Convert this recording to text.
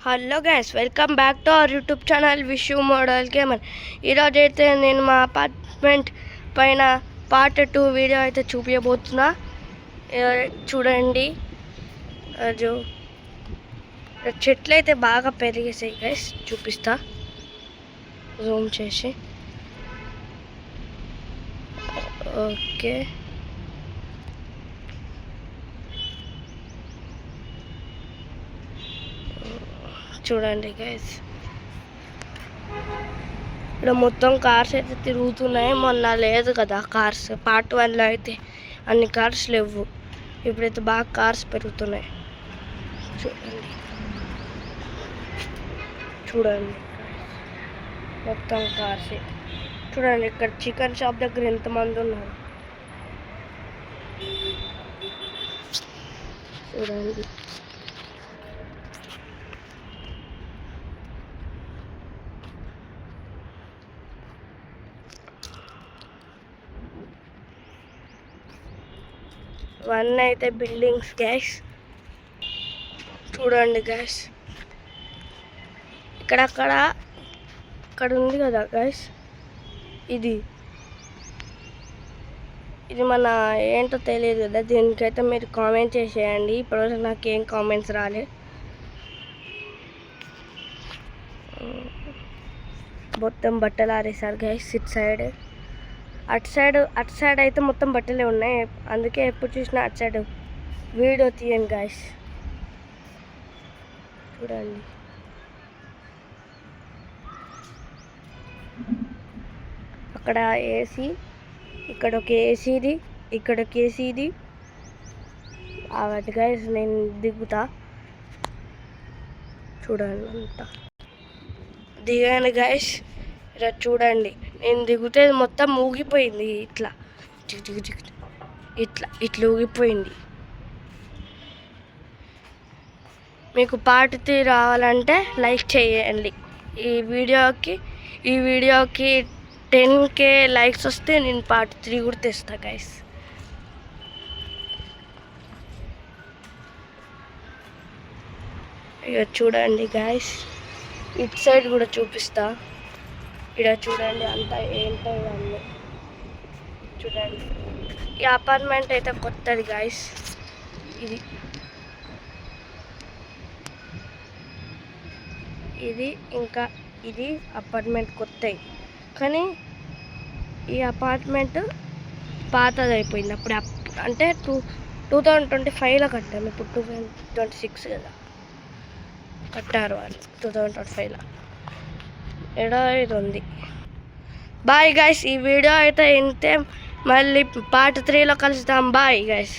Hello guys, welcome back to our YouTube channel Vishu model gamer. ఈరోజు అయితే నేను మా అపార్ట్మెంట్ పైన పార్ట్ 2 వీడియో అయితే చూపించబోతున్నా. చూడండి, చెట్లు అయితే బాగా పెరిగేసాయి గైస్. చూపిస్తా జూమ్ చేసి. ఓకే, చూడండి గైస్, ఇక్కడ మొత్తం కార్స్ అయితే తిరుగుతున్నాయి. మొన్న లేదు కదా కార్స్, పార్ట్ 1లో అయితే అన్ని కార్స్ లేవు. ఇప్పుడైతే బాగా కార్స్ పెరుగుతున్నాయి. చూడండి చూడండి మొత్తం కార్స్. చూడండి ఇక్కడ చికెన్ షాప్ దగ్గర ఎంతమంది ఉన్నారు చూడండి. ఇవన్నీ అయితే బిల్డింగ్స్ గ్యాస్. చూడండి గ్యాస్, ఇక్కడ ఉంది కదా గ్యాస్, ఇది మన ఏంటో తెలియదు కదా. దీనికైతే మీరు కామెంట్ చేసేయండి. ఇప్పటివరకు నాకేం కామెంట్స్ రాలే. మొత్తం బట్టలు ఆరేసారు గైస్. ఇటు సైడ్ అయితే మొత్తం బట్టలే ఉన్నాయి. అందుకే ఎప్పుడు చూసినా అటు సైడ్ వీడియో తీయండి గైస్. చూడండి, అక్కడ ఏసీ, ఇక్కడ ఒక ఏసీది, ఇక్కడ ఒక ఏసీది. అవన్నీ గైస్ నేను దిగుతా. చూడండి అంతా దిగాను గైస్. ఇలా చూడండి, నేను దిగితే మొత్తం ఊగిపోయింది. ఇట్లా ఇట్లా ఊగిపోయింది. మీకు పార్ట్ 3 రావాలంటే లైక్ చేయండి. ఈ వీడియోకి 10K లైక్స్ వస్తే నేను పార్ట్ 3 కూడా తెస్తా గైస్. ఇక చూడండి గైస్, ఇటు సైడ్ కూడా చూపిస్తా. ఇక్కడ చూడండి అంతా ఏంటో ఇవన్నీ. చూడండి, ఈ అపార్ట్మెంట్ అయితే కొత్తది గైస్. ఇది అపార్ట్మెంట్ కొత్తది, కానీ ఈ అపార్ట్మెంట్ పాతది అయిపోయింది. అప్పుడు అంటే 2025లో కట్టాము. ఇప్పుడు 2026 కదా కట్టారు వాళ్ళు. 2025లో ఇది ఉంది. బాయ్ గైస్, ఈ వీడియో అయితే ఇంతే. మళ్ళీ పార్ట్ 3లో కలుస్తాం. Bye guys.